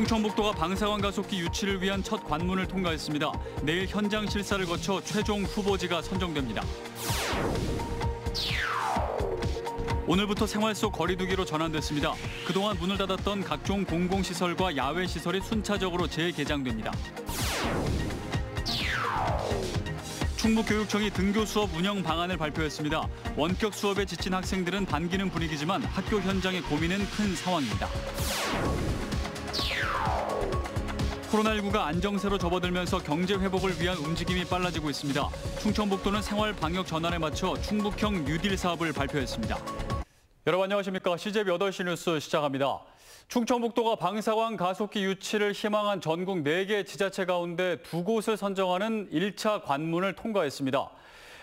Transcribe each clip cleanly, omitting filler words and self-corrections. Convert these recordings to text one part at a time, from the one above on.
충청북도가 방사관 가속기 유치를 위한 첫 관문을 통과했습니다. 내일 현장 실사를 거쳐 최종 후보지가 선정됩니다. 오늘부터 생활 속 거리두기로 전환됐습니다. 그동안 문을 닫았던 각종 공공시설과 야외시설이 순차적으로 재개장됩니다. 충북교육청이 등교 수업 운영 방안을 발표했습니다. 원격 수업에 지친 학생들은 반기는 분위기지만 학교 현장의 고민은 큰 상황입니다. 코로나19가 안정세로 접어들면서 경제 회복을 위한 움직임이 빨라지고 있습니다. 충청북도는 생활 방역 전환에 맞춰 충북형 뉴딜 사업을 발표했습니다. 여러분 안녕하십니까? CJB 8시 뉴스 시작합니다. 충청북도가 방사관 가속기 유치를 희망한 전국 4개 지자체 가운데 2곳을 선정하는 1차 관문을 통과했습니다.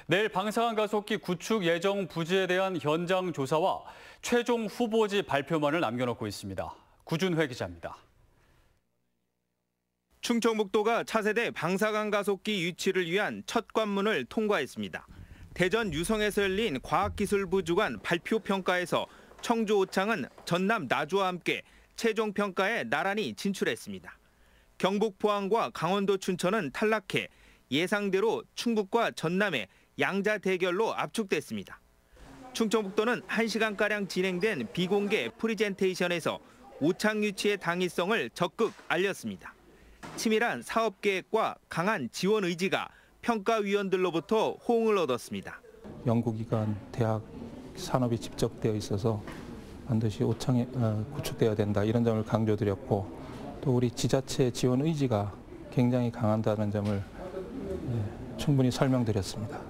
내일 방사관 가속기 구축 예정 부지에 대한 현장 조사와 최종 후보지 발표만을 남겨놓고 있습니다. 구준회 기자입니다. 충청북도가 차세대 방사관 가속기 유치를 위한 첫 관문을 통과했습니다. 대전 유성에서 열린 과학기술부 주관 발표 평가에서 청주 오창은 전남 나주와 함께 최종 평가에 나란히 진출했습니다. 경북 포항과 강원도 춘천은 탈락해 예상대로 충북과 전남의 양자 대결로 압축됐습니다. 충청북도는 1시간가량 진행된 비공개 프리젠테이션에서 오창 유치의 당위성을 적극 알렸습니다. 치밀한 사업 계획과 강한 지원 의지가 평가위원들로부터 호응을 얻었습니다. 연구기관, 대학, 산업이 집적되어 있어서 반드시 오창에 구축되어야 된다 이런 점을 강조드렸고 또 우리 지자체 지원 의지가 굉장히 강하다는 점을 충분히 설명드렸습니다.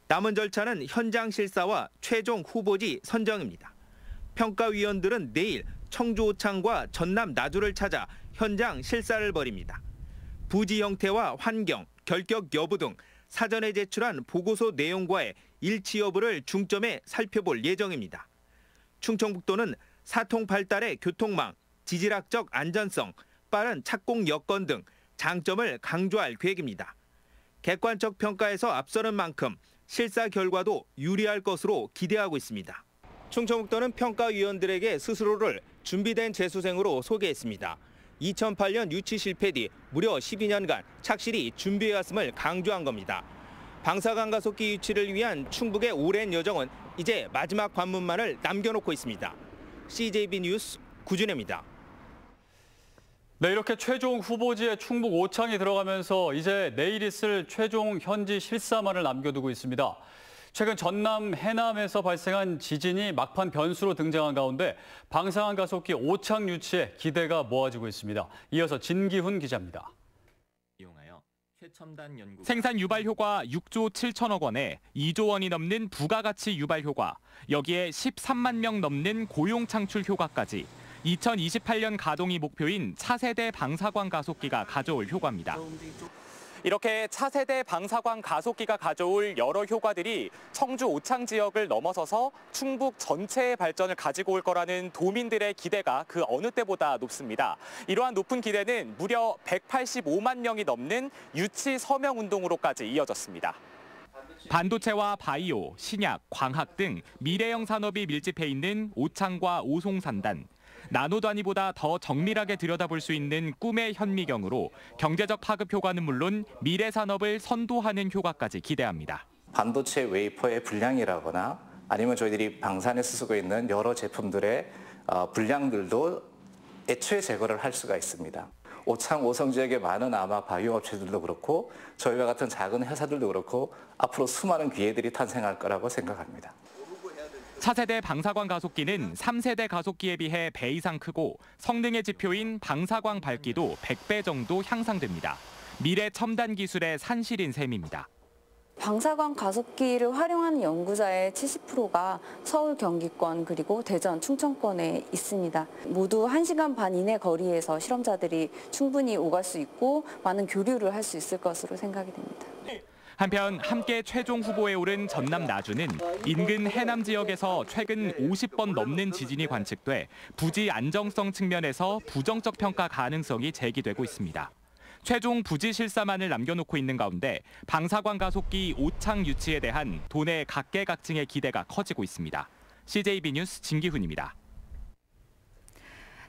남은 절차는 현장 실사와 최종 후보지 선정입니다. 평가위원들은 내일 청주 오창과 전남 나주를 찾아 현장 실사를 벌입니다. 부지 형태와 환경, 결격 여부 등 사전에 제출한 보고서 내용과의 일치 여부를 중점에 살펴볼 예정입니다. 충청북도는 사통 발달의 교통망, 지질학적 안전성, 빠른 착공 여건 등 장점을 강조할 계획입니다. 객관적 평가에서 앞서는 만큼 실사 결과도 유리할 것으로 기대하고 있습니다. 충청북도는 평가위원들에게 스스로를 준비된 재수생으로 소개했습니다. 2008년 유치 실패 뒤 무려 12년간 착실히 준비해왔음을 강조한 겁니다. 방사관 가속기 유치를 위한 충북의 오랜 여정은 이제 마지막 관문만을 남겨놓고 있습니다. CJB 뉴스 구준혜입니다. 네, 이렇게 최종 후보지에 충북 오창이 들어가면서 이제 내일 있을 최종 현지 실사만을 남겨두고 있습니다. 최근 전남 해남에서 발생한 지진이 막판 변수로 등장한 가운데 방사관 가속기 오창 유치에 기대가 모아지고 있습니다. 이어서 진기훈 기자입니다. 생산 유발 효과 6조 7천억 원에 2조 원이 넘는 부가가치 유발 효과, 여기에 13만 명 넘는 고용 창출 효과까지 2028년 가동이 목표인 차세대 방사관 가속기가 가져올 효과입니다. 이렇게 차세대 방사관 가속기가 가져올 여러 효과들이 청주 오창 지역을 넘어서서 충북 전체의 발전을 가지고 올 거라는 도민들의 기대가 그 어느 때보다 높습니다. 이러한 높은 기대는 무려 185만 명이 넘는 유치 서명 운동으로까지 이어졌습니다. 반도체와 바이오, 신약, 광학 등 미래형 산업이 밀집해 있는 오창과 오송산단. 나노 단위보다 더 정밀하게 들여다볼 수 있는 꿈의 현미경으로 경제적 파급 효과는 물론 미래 산업을 선도하는 효과까지 기대합니다. 반도체 웨이퍼의 불량이라거나 아니면 저희들이 방산에 쓰고 있는 여러 제품들의 불량들도 애초에 제거를 할 수가 있습니다. 오창, 오성 지역의 많은 아마 바이오 업체들도 그렇고 저희와 같은 작은 회사들도 그렇고 앞으로 수많은 기회들이 탄생할 거라고 생각합니다. 차세대 방사관 가속기는 3세대 가속기에 비해 배 이상 크고 성능의 지표인 방사광 밝기도 100배 정도 향상됩니다. 미래 첨단 기술의 산실인 셈입니다. 방사관 가속기를 활용하는 연구자의 70%가 서울, 경기권 그리고 대전, 충청권에 있습니다. 모두 1시간 반 이내 거리에서 실험자들이 충분히 오갈 수 있고 많은 교류를 할 수 있을 것으로 생각이 됩니다. 한편 함께 최종 후보에 오른 전남 나주는 인근 해남 지역에서 최근 50번 넘는 지진이 관측돼 부지 안정성 측면에서 부정적 평가 가능성이 제기되고 있습니다. 최종 부지 실사만을 남겨놓고 있는 가운데 방사관 가속기 오창 유치에 대한 도내 각계각층의 기대가 커지고 있습니다. CJB 뉴스 진기훈입니다.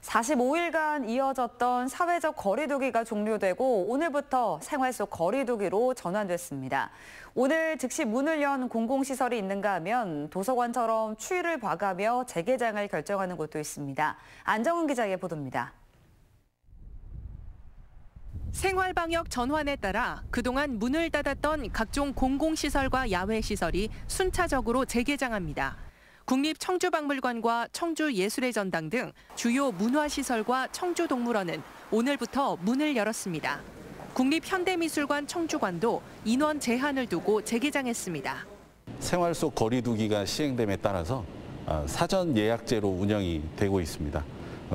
45일간 이어졌던 사회적 거리두기가 종료되고 오늘부터 생활 속 거리두기로 전환됐습니다. 오늘 즉시 문을 연 공공시설이 있는가 하면 도서관처럼 추위를 봐가며 재개장을 결정하는 곳도 있습니다. 안정은 기자의 보도입니다. 생활방역 전환에 따라 그동안 문을 닫았던 각종 공공시설과 야외시설이 순차적으로 재개장합니다. 국립청주박물관과 청주예술의 전당 등 주요 문화시설과 청주동물원은 오늘부터 문을 열었습니다. 국립현대미술관 청주관도 인원 제한을 두고 재개장했습니다. 생활 속 거리두기가 시행됨에 따라서 사전 예약제로 운영이 되고 있습니다.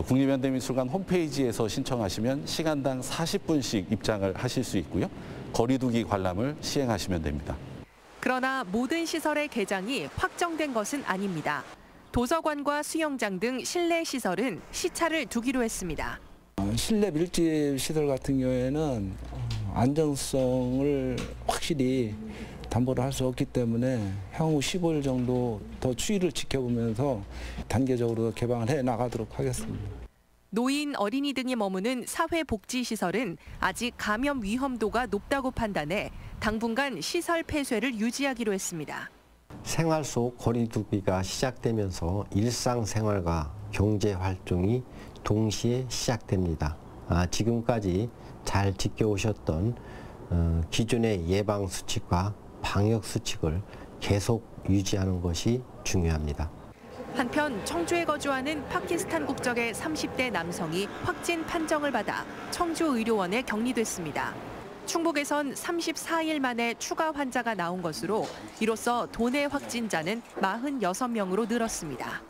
국립현대미술관 홈페이지에서 신청하시면 시간당 40분씩 입장을 하실 수 있고요. 거리두기 관람을 시행하시면 됩니다. 그러나 모든 시설의 개장이 확정된 것은 아닙니다. 도서관과 수영장 등 실내 시설은 시차를 두기로 했습니다. 실내 밀집 시설 같은 경우에는 안정성을 확실히 담보를 할 수 없기 때문에 향후 15일 정도 더 추이를 지켜보면서 단계적으로 개방을 해 나가도록 하겠습니다. 노인, 어린이 등이 머무는 사회복지시설은 아직 감염 위험도가 높다고 판단해 당분간 시설 폐쇄를 유지하기로 했습니다. 생활 속 거리두기가 시작되면서 일상생활과 경제활동이 동시에 시작됩니다. 지금까지 잘 지켜오셨던 기존의 예방수칙과 방역수칙을 계속 유지하는 것이 중요합니다. 한편 청주에 거주하는 파키스탄 국적의 30대 남성이 확진 판정을 받아 청주의료원에 격리됐습니다. 충북에선 34일 만에 추가 환자가 나온 것으로 이로써 도내 확진자는 46명으로 늘었습니다.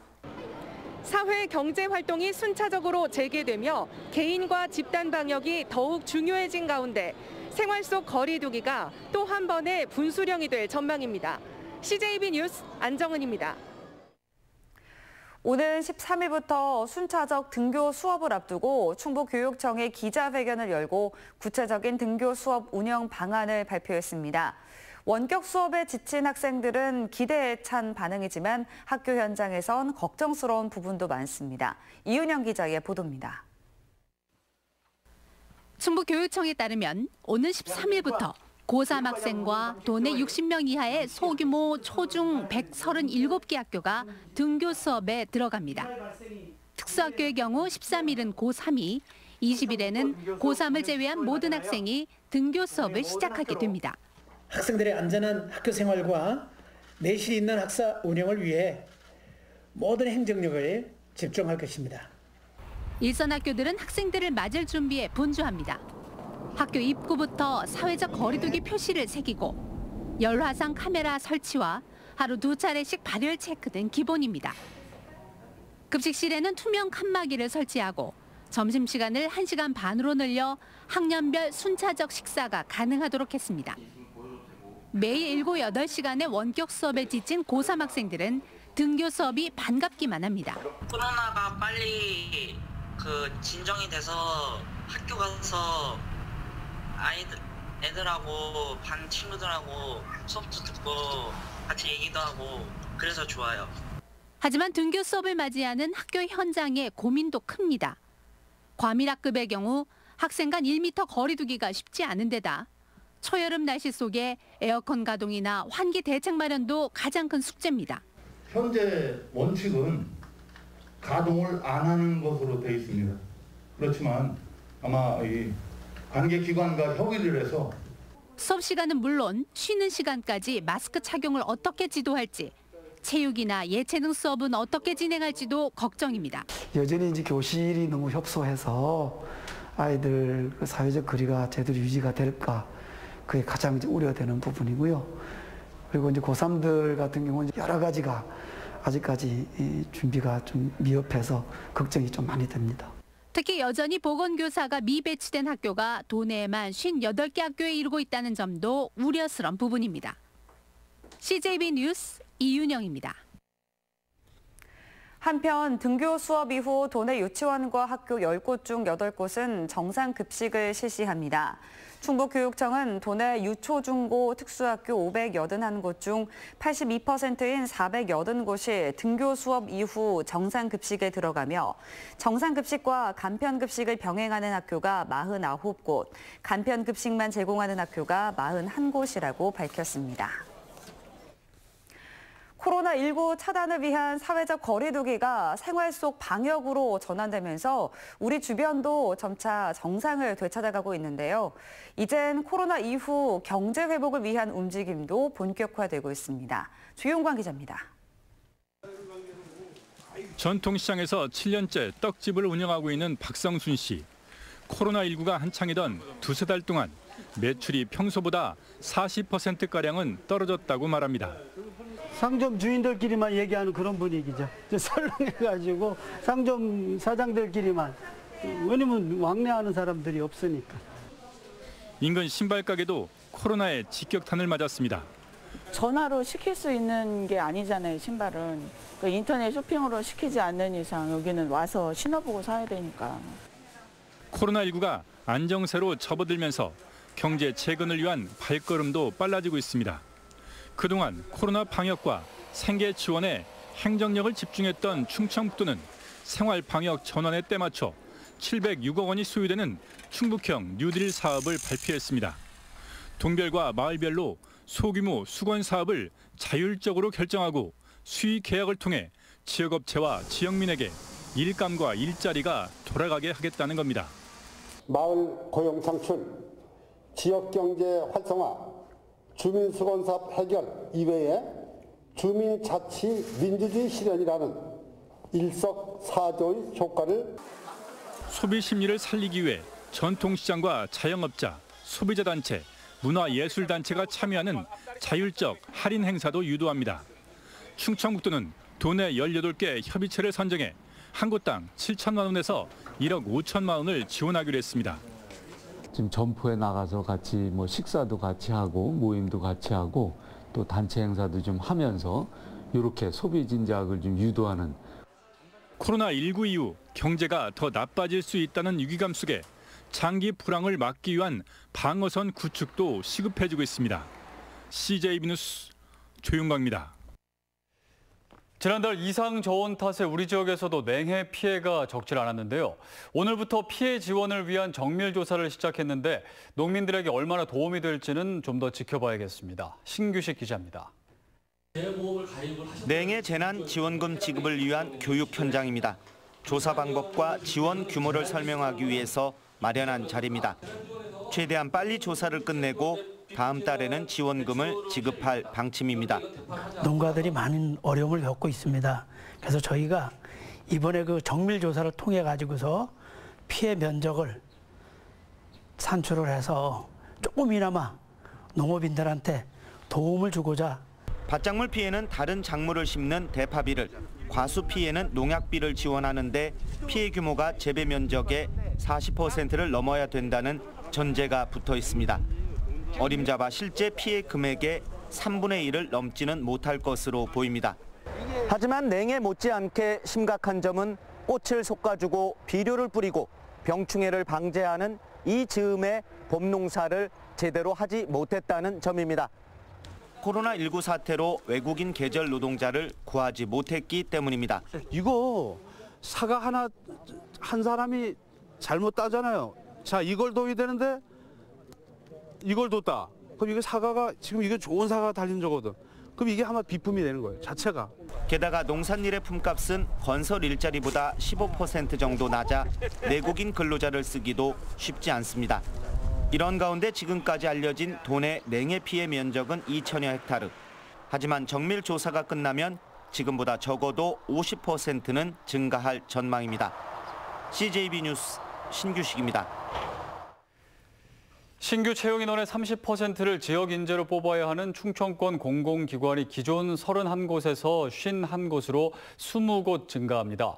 사회 경제 활동이 순차적으로 재개되며 개인과 집단 방역이 더욱 중요해진 가운데 생활 속 거리두기가 또 한 번의 분수령이 될 전망입니다. CJB 뉴스 안정은입니다. 오는 13일부터 순차적 등교 수업을 앞두고 충북교육청이 기자회견을 열고 구체적인 등교 수업 운영 방안을 발표했습니다. 원격 수업에 지친 학생들은 기대에 찬 반응이지만 학교 현장에선 걱정스러운 부분도 많습니다. 이윤영 기자의 보도입니다. 충북교육청에 따르면 오는 13일부터 고3 학생과 도내 60명 이하의 소규모 초중 137개 학교가 등교 수업에 들어갑니다. 특수학교의 경우 13일은 고3이, 20일에는 고3을 제외한 모든 학생이 등교 수업을 시작하게 됩니다. 학생들의 안전한 학교 생활과 내실 있는 학사 운영을 위해 모든 행정력을 집중할 것입니다. 일선 학교들은 학생들을 맞을 준비에 분주합니다. 학교 입구부터 사회적 거리두기 표시를 새기고 열화상 카메라 설치와 하루 2차례씩 발열 체크 등 기본입니다. 급식실에는 투명 칸막이를 설치하고 점심시간을 1시간 반으로 늘려 학년별 순차적 식사가 가능하도록 했습니다. 매일 7, 8시간의 원격 수업에 지친 고3 학생들은 등교 수업이 반갑기만 합니다. 코로나가 빨리 진정이 돼서 학교 가서 애들하고 반 친구들하고 수업도 듣고 같이 얘기도 하고 그래서 좋아요. 하지만 등교 수업을 맞이하는 학교 현장의 고민도 큽니다. 과밀학급의 경우 학생 간 1m 거리두기가 쉽지 않은 데다 초여름 날씨 속에 에어컨 가동이나 환기 대책 마련도 가장 큰 숙제입니다. 현재 원칙은 가동을 안 하는 것으로 되어 있습니다. 그렇지만 아마 이 관계기관과 협의를 해서 수업 시간은 물론 쉬는 시간까지 마스크 착용을 어떻게 지도할지, 체육이나 예체능 수업은 어떻게 진행할지도 걱정입니다. 여전히 이제 교실이 너무 협소해서 아이들 사회적 거리가 제대로 유지가 될까, 그게 가장 이제 우려되는 부분이고요. 그리고 이제 고3들 같은 경우는 여러 가지가 아직까지 준비가 좀 미흡해서 걱정이 좀 많이 됩니다. 특히 여전히 보건교사가 미배치된 학교가 도내에만 58개 학교에 이르고 있다는 점도 우려스러운 부분입니다. CJB 뉴스 이윤영입니다. 한편 등교 수업 이후 도내 유치원과 학교 10곳 중 8곳은 정상 급식을 실시합니다. 충북교육청은 도내 유초중고 특수학교 581곳 중 82%인 480곳이 등교 수업 이후 정상급식에 들어가며 정상급식과 간편급식을 병행하는 학교가 49곳, 간편급식만 제공하는 학교가 41곳이라고 밝혔습니다. 코로나19 차단을 위한 사회적 거리 두기가 생활 속 방역으로 전환되면서 우리 주변도 점차 정상을 되찾아가고 있는데요. 이젠 코로나 이후 경제 회복을 위한 움직임도 본격화되고 있습니다. 주용광 기자입니다. 전통시장에서 7년째 떡집을 운영하고 있는 박성순 씨. 코로나19가 한창이던 두세 달 동안 매출이 평소보다 40%가량은 떨어졌다고 말합니다. 상점 주인들끼리만 얘기하는 그런 분위기죠. 설렁해가지고 상점 사장들끼리만. 왜냐면 왕래하는 사람들이 없으니까. 인근 신발가게도 코로나에 직격탄을 맞았습니다. 전화로 시킬 수 있는 게 아니잖아요, 신발은. 인터넷 쇼핑으로 시키지 않는 이상 여기는 와서 신어보고 사야 되니까. 코로나19가 안정세로 접어들면서 경제 재건을 위한 발걸음도 빨라지고 있습니다. 그동안 코로나 방역과 생계 지원에 행정력을 집중했던 충청북도는 생활 방역 전환에 때맞춰 706억 원이 소요되는 충북형 뉴딜 사업을 발표했습니다. 동별과 마을별로 소규모 수건 사업을 자율적으로 결정하고 수의 계약을 통해 지역업체와 지역민에게 일감과 일자리가 돌아가게 하겠다는 겁니다. 마을 고용 창출, 지역경제 활성화, 주민수건사업 해결 이외에 주민자치 민주주의 실현이라는 일석사조의 효과를 소비 심리를 살리기 위해 전통시장과 자영업자, 소비자단체, 문화예술단체가 참여하는 자율적 할인 행사도 유도합니다. 충청북도는 도내 18개 협의체를 선정해 한 곳당 7천만 원에서 1억 5천만 원을 지원하기로 했습니다. 지금 점포에 나가서 같이 식사도 같이 하고 모임도 같이 하고 또 단체 행사도 좀 하면서 이렇게 소비 진작을 좀 유도하는. 코로나19 이후 경제가 더 나빠질 수 있다는 위기감 속에 장기 불황을 막기 위한 방어선 구축도 시급해지고 있습니다. CJB 뉴스 조용광입니다. 지난달 이상 저온 탓에 우리 지역에서도 냉해 피해가 적질 않았는데요. 오늘부터 피해 지원을 위한 정밀 조사를 시작했는데 농민들에게 얼마나 도움이 될지는 좀 더 지켜봐야겠습니다. 신규식 기자입니다. 냉해 재난 지원금 지급을 위한 교육 현장입니다. 조사 방법과 지원 규모를 설명하기 위해서 마련한 자리입니다. 최대한 빨리 조사를 끝내고 다음 달에는 지원금을 지급할 방침입니다. 농가들이 많은 어려움을 겪고 있습니다. 그래서 저희가 이번에 그 정밀 조사를 통해 가지고서 피해 면적을 산출을 해서 조금이나마 농업인들한테 도움을 주고자. 밭작물 피해는 다른 작물을 심는 대파비를, 과수 피해는 농약비를 지원하는데 피해 규모가 재배 면적의 40%를 넘어야 된다는 전제가 붙어 있습니다. 어림잡아 실제 피해 금액의 3분의 1을 넘지는 못할 것으로 보입니다. 하지만 냉해 못지않게 심각한 점은 꽃을 솎아주고 비료를 뿌리고 병충해를 방제하는 이 즈음에 봄농사를 제대로 하지 못했다는 점입니다. 코로나19 사태로 외국인 계절 노동자를 구하지 못했기 때문입니다. 이거 사과 하나 한 사람이 잘못 따잖아요. 자, 이걸 둬야 되는데 이걸 뒀다. 그럼 이게 사과가 지금 이게 좋은 사과가 달린 거거든. 그럼 이게 아마 비품이 되는 거예요, 자체가. 게다가 농산일의 품값은 건설 일자리보다 15% 정도 낮아 내국인 근로자를 쓰기도 쉽지 않습니다. 이런 가운데 지금까지 알려진 도내 냉해 피해 면적은 2천여 헥타르. 하지만 정밀 조사가 끝나면 지금보다 적어도 50%는 증가할 전망입니다. CJB 뉴스 신규식입니다. 신규 채용 인원의 30%를 지역 인재로 뽑아야 하는 충청권 공공기관이 기존 31곳에서 51곳으로 20곳 증가합니다.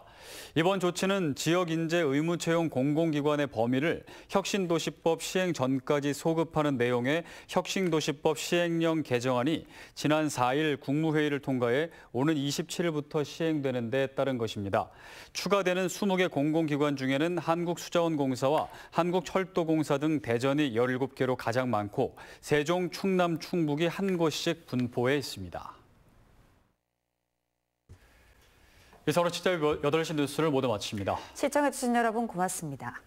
이번 조치는 지역인재 의무채용 공공기관의 범위를 혁신도시법 시행 전까지 소급하는 내용의 혁신도시법 시행령 개정안이 지난 4일 국무회의를 통과해 오는 27일부터 시행되는 데 따른 것입니다. 추가되는 20개 공공기관 중에는 한국수자원공사와 한국철도공사 등 대전이 17개로 가장 많고 세종, 충남, 충북이 한 곳씩 분포해 있습니다. 이상으로 7시 뉴스를 모두 마칩니다. 시청해주신 여러분 고맙습니다.